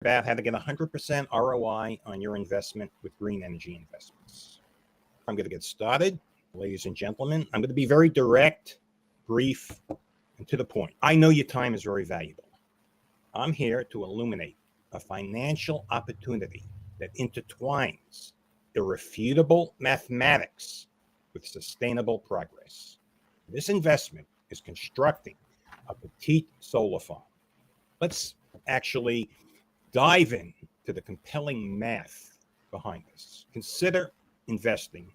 About how to get 100% ROI on your investment with green energy investments. I'm going to get started. Ladies and gentlemen, I'm going to be very direct, brief, and to the point. I know your time is very valuable. I'm here to illuminate a financial opportunity that intertwines irrefutable mathematics with sustainable progress. This investment is constructing a petite solar farm. Let's actually dive in to the compelling math behind this. Consider investing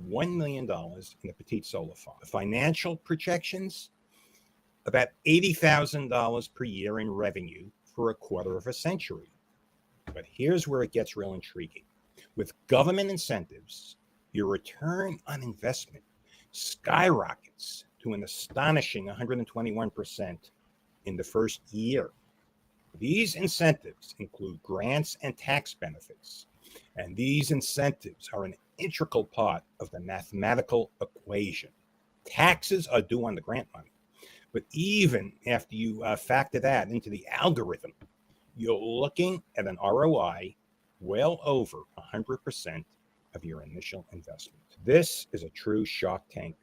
$1 million in a petite solar farm. The financial projections, about $80,000 per year in revenue for a quarter of a century. But here's where it gets real intriguing. With government incentives, your return on investment skyrockets to an astonishing 121% in the first year. These incentives include grants and tax benefits, and these incentives are an integral part of the mathematical equation. Taxes are due on the grant money, but even after you factor that into the algorithm, you're looking at an ROI well over 100% of your initial investment. This is a true Shark Tank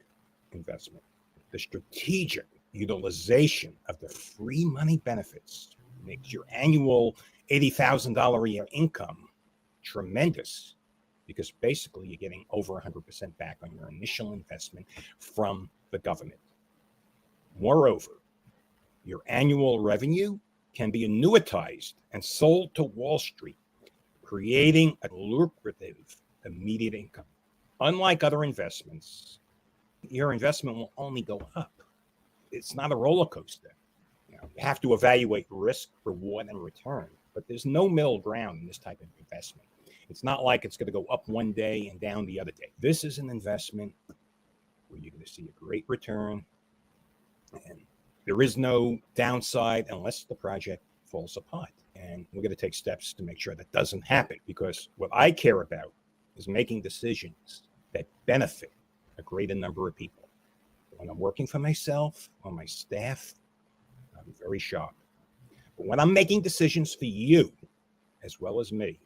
investment. The strategic utilization of the free money benefits makes your annual $80,000 a year income tremendous, because basically you're getting over 100% back on your initial investment from the government. Moreover, your annual revenue can be annuitized and sold to Wall Street, creating a lucrative immediate income. Unlike other investments, your investment will only go up. It's not a roller coaster. You have to evaluate risk, reward, and return, but there's no middle ground in this type of investment. It's not like it's going to go up one day and down the other day. This is an investment where you're going to see a great return, and there is no downside unless the project falls apart. And we're going to take steps to make sure that doesn't happen, because what I care about is making decisions that benefit a greater number of people. When I'm working for myself or my staff, I'm very sharp. But when I'm making decisions for you, as well as me,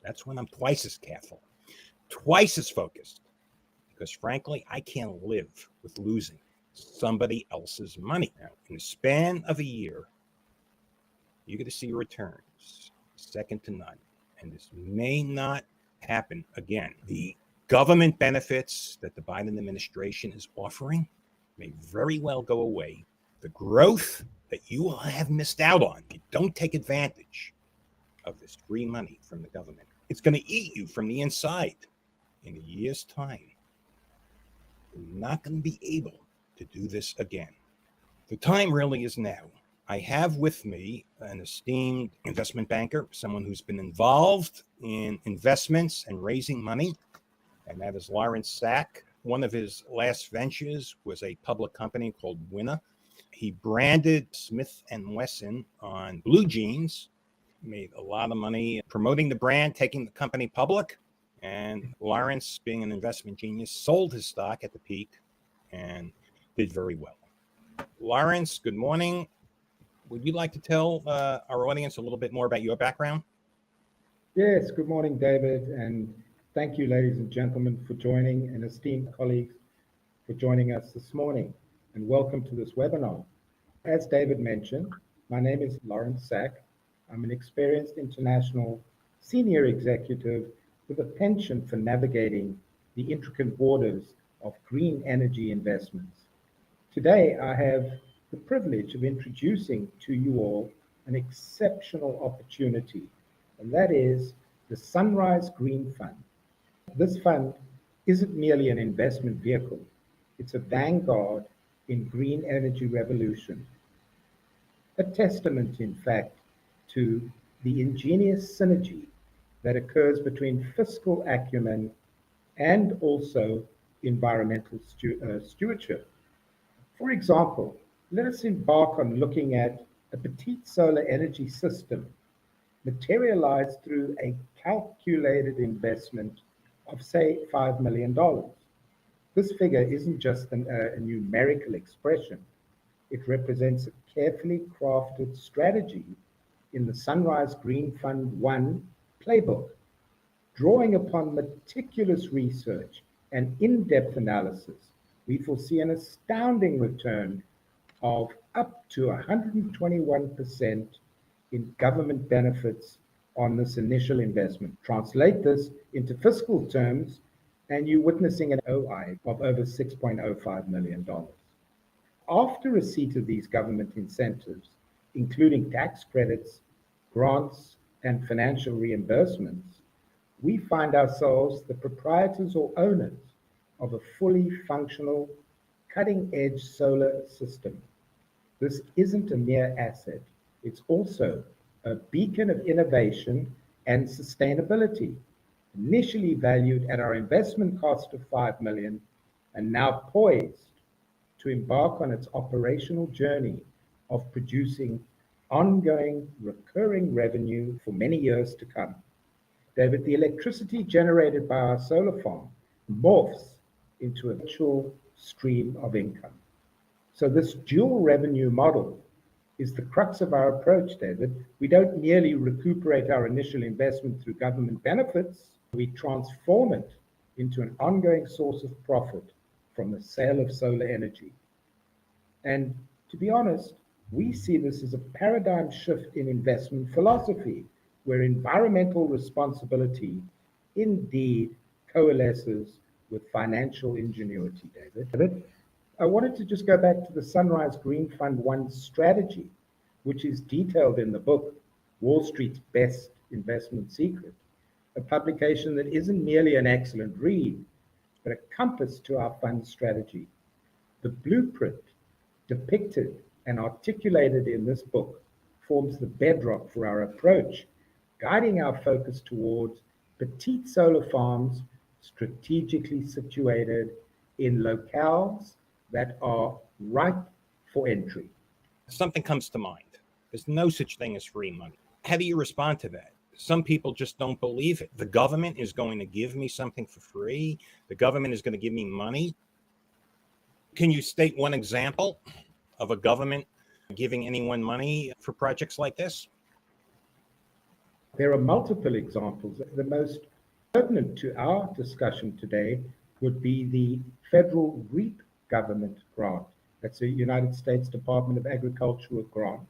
that's when I'm twice as careful, twice as focused, because frankly, I can't live with losing somebody else's money. Now, in the span of a year, you're going to see returns second to none, and this may not happen again. The government benefits that the Biden administration is offering may very well go away. The growth that you will have missed out on if you don't take advantage of this free money from the government, it's going to eat you from the inside. In a year's time, you're not going to be able to do this again. The time really is now. I have with me an esteemed investment banker, someone who's been involved in investments and raising money, and that is Lawrence Sack. One of his last ventures was a public company called Winner. He branded Smith & Wesson on blue jeans, made a lot of money promoting the brand, taking the company public. And Lawrence, being an investment genius, sold his stock at the peak and did very well. Lawrence, good morning. Would you like to tell our audience a little bit more about your background? Yes, good morning, David, and thank you, ladies and gentlemen, for joining, and esteemed colleagues for joining us this morning, and welcome to this webinar. As David mentioned, my name is Lawrence Sack. I'm an experienced international senior executive with a penchant for navigating the intricate borders of green energy investments. Today, I have the privilege of introducing to you all an exceptional opportunity, and that is the Sunrise Green Fund. This fund isn't merely an investment vehicle, it's a vanguard in green energy revolution. A testament, in fact, to the ingenious synergy that occurs between fiscal acumen and also environmental stewardship. For example, let us embark on looking at a petite solar energy system materialized through a calculated investment of, say, $5 million. This figure isn't just a numerical expression. It represents a carefully crafted strategy in the Sunrise Green Fund 1 playbook, drawing upon meticulous research and in-depth analysis, we foresee an astounding return of up to 121% in government benefits on this initial investment. Translate this into fiscal terms, and you're witnessing an ROI of over $6.05 million. After receipt of these government incentives, including tax credits, grants, and financial reimbursements, we find ourselves the proprietors or owners of a fully functional, cutting-edge solar system. This isn't a mere asset, it's also a beacon of innovation and sustainability, initially valued at our investment cost of $5 million and now poised to embark on its operational journey of producing ongoing recurring revenue for many years to come. David, the electricity generated by our solar farm morphs into a virtual stream of income. So this dual revenue model is the crux of our approach, David. We don't merely recuperate our initial investment through government benefits, we transform it into an ongoing source of profit from the sale of solar energy. And to be honest, we see this as a paradigm shift in investment philosophy, where environmental responsibility indeed coalesces with financial ingenuity, David. I wanted to just go back to the Sunrise Green Fund 1 strategy, which is detailed in the book, Wall Street's Best Investment Secret, a publication that isn't merely an excellent read, but a compass to our fund strategy. The blueprint depicted and articulated in this book forms the bedrock for our approach, guiding our focus towards petite solar farms strategically situated in locales that are ripe for entry. Something comes to mind. There's no such thing as free money. How do you respond to that? Some people just don't believe it. The government is going to give me something for free. The government is going to give me money. Can you state one example of a government giving anyone money for projects like this? There are multiple examples. The most pertinent to our discussion today would be the federal REAP government grant. That's a United States Department of Agriculture grant,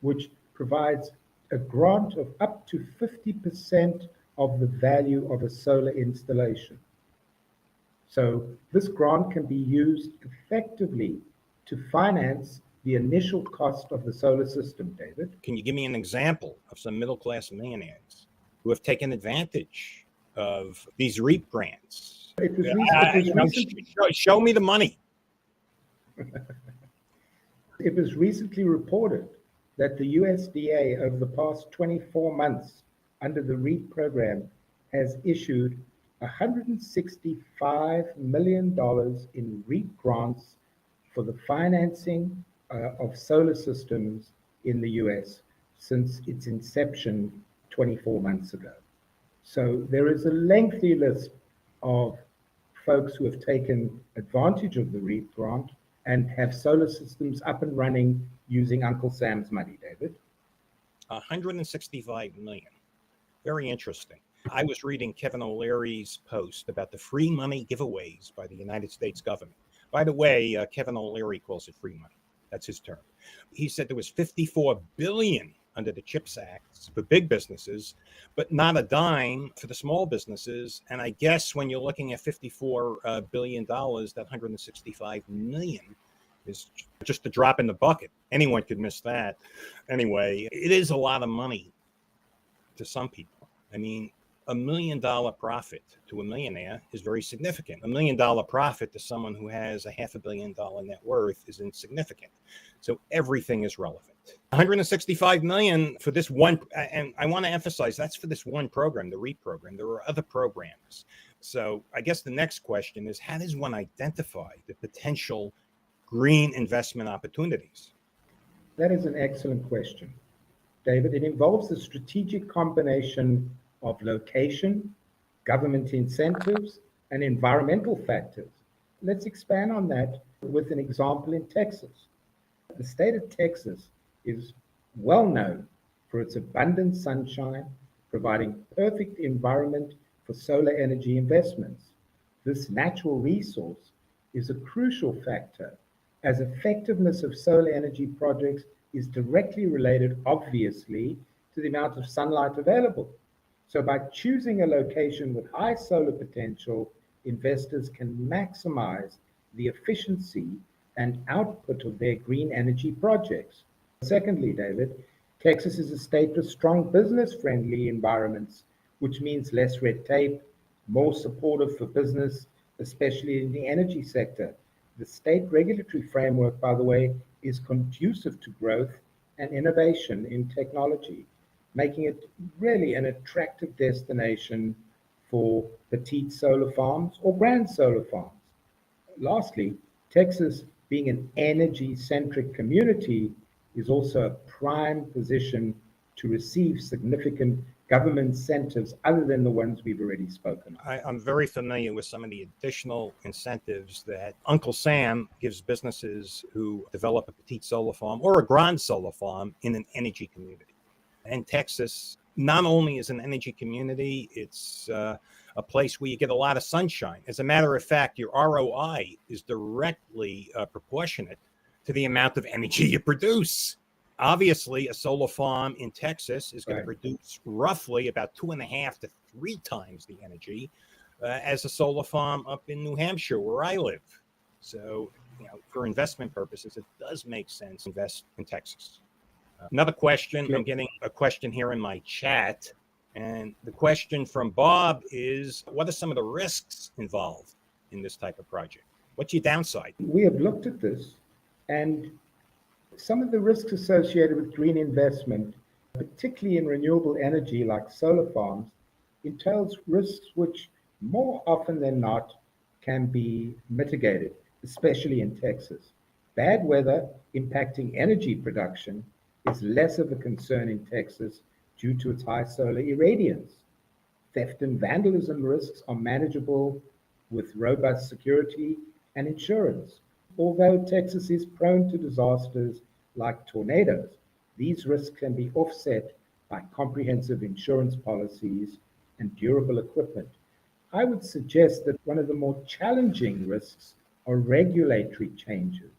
which provides a grant of up to 50% of the value of a solar installation. So this grant can be used effectively to finance the initial cost of the solar system, David. Can you give me an example of some middle-class millionaires who have taken advantage of these REAP grants? Show me the money. It was recently reported that the USDA over the past 24 months under the REAP program has issued $165 million in REAP grants for the financing of solar systems in the US since its inception 24 months ago. So there is a lengthy list of folks who have taken advantage of the REAP grant and have solar systems up and running using Uncle Sam's money, David. 165 million. Very interesting. I was reading Kevin O'Leary's post about the free money giveaways by the United States government. By the way, Kevin O'Leary calls it free money. That's his term. He said there was 54 billion under the CHIPS Act for big businesses, but not a dime for the small businesses. And I guess when you're looking at $54 billion, that 165 million is just a drop in the bucket. Anyone could miss that. Anyway, it is a lot of money to some people. I mean, $1 million profit to a millionaire is very significant. $1 million profit to someone who has a $500 million net worth is insignificant. So everything is relevant. 165 million for this one, and I want to emphasize that's for this one program, the REAP program. There are other programs. So I guess the next question is, how does one identify the potential green investment opportunities? That is an excellent question, David. It involves a strategic combination of location, government incentives, and environmental factors. Let's expand on that with an example in Texas. The state of Texas is well known for its abundant sunshine, providing perfect environment for solar energy investments. This natural resource is a crucial factor as effectiveness of solar energy projects is directly related, obviously, to the amount of sunlight available. So by choosing a location with high solar potential, investors can maximize the efficiency and output of their green energy projects. Secondly, David, Texas is a state with strong business-friendly environments, which means less red tape, more supportive for business, especially in the energy sector. The state regulatory framework, by the way, is conducive to growth and innovation in technology, making it really an attractive destination for petite solar farms or grand solar farms. Lastly, Texas, being an energy-centric community, is also a prime position to receive significant government incentives other than the ones we've already spoken of. I'm very familiar with some of the additional incentives that Uncle Sam gives businesses who develop a petite solar farm or a grand solar farm in an energy community. And Texas not only is an energy community, it's a place where you get a lot of sunshine. As a matter of fact, your ROI is directly proportionate to the amount of energy you produce. Obviously, a solar farm in Texas is going to produce roughly about 2.5 to 3 times the energy as a solar farm up in New Hampshire, where I live. So, for investment purposes, it does make sense to invest in Texas. Another question, I'm getting a question here in my chat. And the question from Bob is, what are some of the risks involved in this type of project? What's your downside? We have looked at this, and some of the risks associated with green investment, particularly in renewable energy like solar farms, entails risks which more often than not can be mitigated, especially in Texas. Bad weather impacting energy production is less of a concern in Texas due to its high solar irradiance. Theft and vandalism risks are manageable with robust security and insurance. Although Texas is prone to disasters like tornadoes, these risks can be offset by comprehensive insurance policies and durable equipment. I would suggest that one of the more challenging risks are regulatory changes,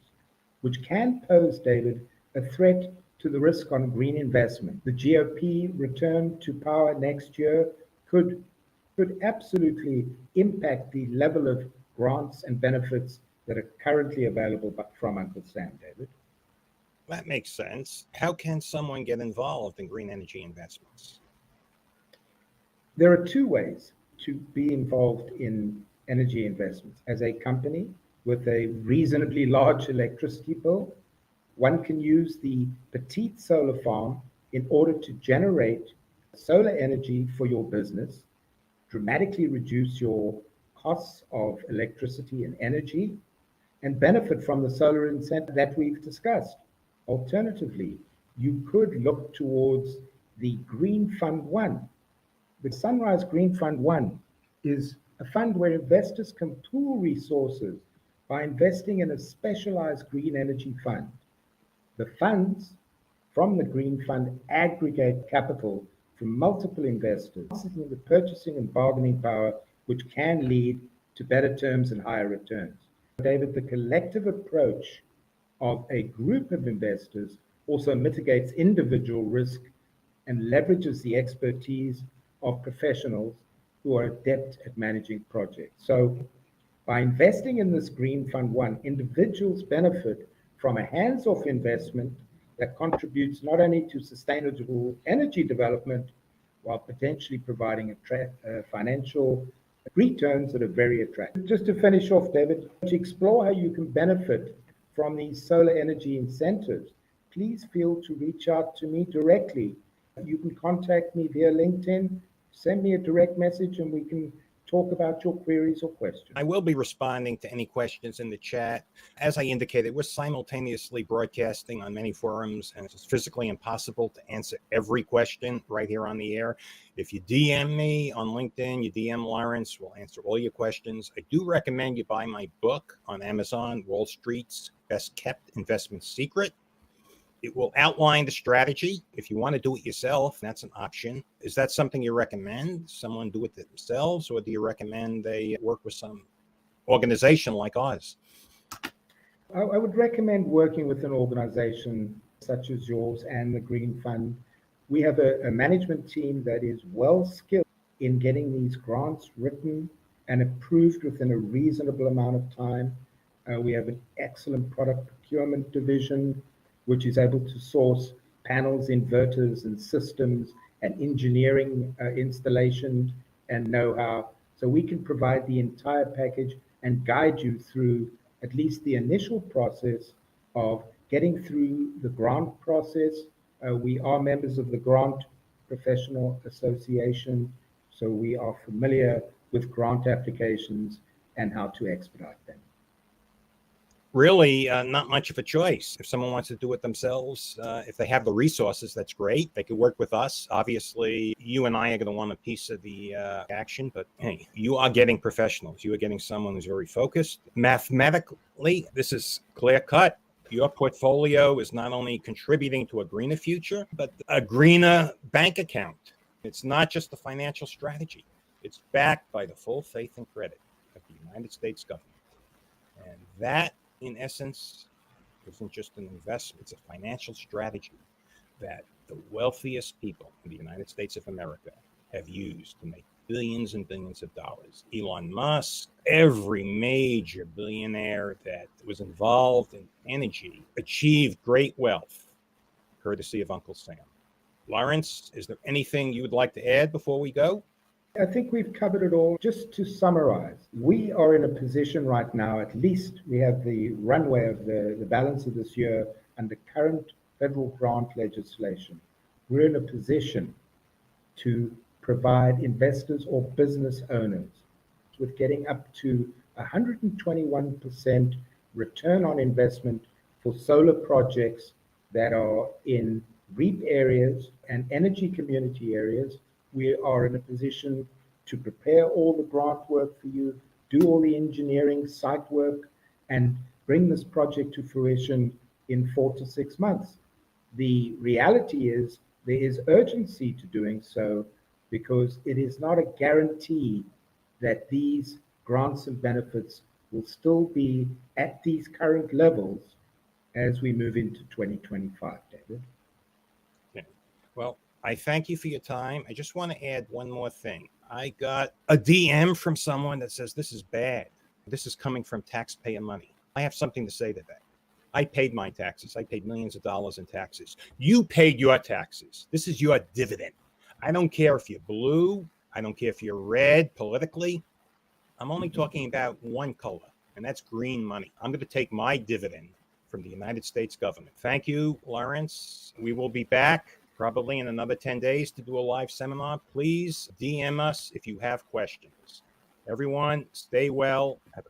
which can pose, David, a threat to the risk on green investment. The GOP return to power next year could absolutely impact the level of grants and benefits that are currently available from Uncle Sam, David. That makes sense. How can someone get involved in green energy investments? There are 2 ways to be involved in energy investments. As a company with a reasonably large electricity bill, one can use the petite solar farm in order to generate solar energy for your business, dramatically reduce your costs of electricity and energy, and benefit from the solar incentive that we've discussed. Alternatively, you could look towards the Green Fund 1. The Sunrise Green Fund 1 is a fund where investors can pool resources by investing in a specialized green energy fund. The funds from the Green Fund aggregate capital from multiple investors, the purchasing and bargaining power, which can lead to better terms and higher returns. David, the collective approach of a group of investors also mitigates individual risk and leverages the expertise of professionals who are adept at managing projects. So by investing in this Green Fund 1, individuals benefit from a hands-off investment that contributes not only to sustainable energy development, while potentially providing financial returns that are very attractive. Just to finish off, David, to explore how you can benefit from these solar energy incentives, please feel to reach out to me directly. You can contact me via LinkedIn, send me a direct message, and we can talk about your queries or questions. I will be responding to any questions in the chat. As I indicated, we're simultaneously broadcasting on many forums, and it's physically impossible to answer every question right here on the air. If you DM me on LinkedIn, you DM Lawrence, we'll answer all your questions. I do recommend you buy my book on Amazon, Wall Street's Best Kept Investment Secret. It will outline the strategy. If you want to do it yourself, that's an option. Is that something you recommend? Someone do it themselves, or do you recommend they work with some organization like ours? I would recommend working with an organization such as yours and the Green Fund. We have a management team that is well skilled in getting these grants written and approved within a reasonable amount of time. We have an excellent product procurement division, which is able to source panels, inverters, and systems and engineering installation and know-how. So we can provide the entire package and guide you through at least the initial process of getting through the grant process. We are members of the Grant Professional Association, so we are familiar with grant applications and how to expedite them. Really, not much of a choice. If someone wants to do it themselves, if they have the resources, that's great. They could work with us. Obviously, you and I are going to want a piece of the action, but hey, you are getting professionals. You are getting someone who's very focused. Mathematically, this is clear cut. Your portfolio is not only contributing to a greener future, but a greener bank account. It's not just the financial strategy. It's backed by the full faith and credit of the United States government. And that, in essence, isn't just an investment. It's a financial strategy that the wealthiest people in the United States of America have used to make billions and billions of dollars. Elon Musk, every major billionaire that was involved in energy achieved great wealth, courtesy of Uncle Sam. Lawrence, is there anything you would like to add before we go? I think we've covered it all. Just to summarize, we are in a position right now, at least we have the runway of the balance of this year under current federal grant legislation. We're in a position to provide investors or business owners with getting up to 121% return on investment for solar projects that are in REAP areas and energy community areas. We are in a position to prepare all the grant work for you, do all the engineering, site work, and bring this project to fruition in 4 to 6 months. The reality is there is urgency to doing so because it is not a guarantee that these grants and benefits will still be at these current levels as we move into 2025, David. Okay. Well, I thank you for your time. I just want to add one more thing. I got a DM from someone that says this is bad. This is coming from taxpayer money. I have something to say to that. I paid my taxes. I paid millions of dollars in taxes. You paid your taxes. This is your dividend. I don't care if you're blue. I don't care if you're red politically. I'm only talking about one color, and that's green money. I'm going to take my dividend from the United States government. Thank you, Lawrence. We will be back probably in another 10 days to do a live seminar. Please DM us if you have questions. Everyone, stay well. Have a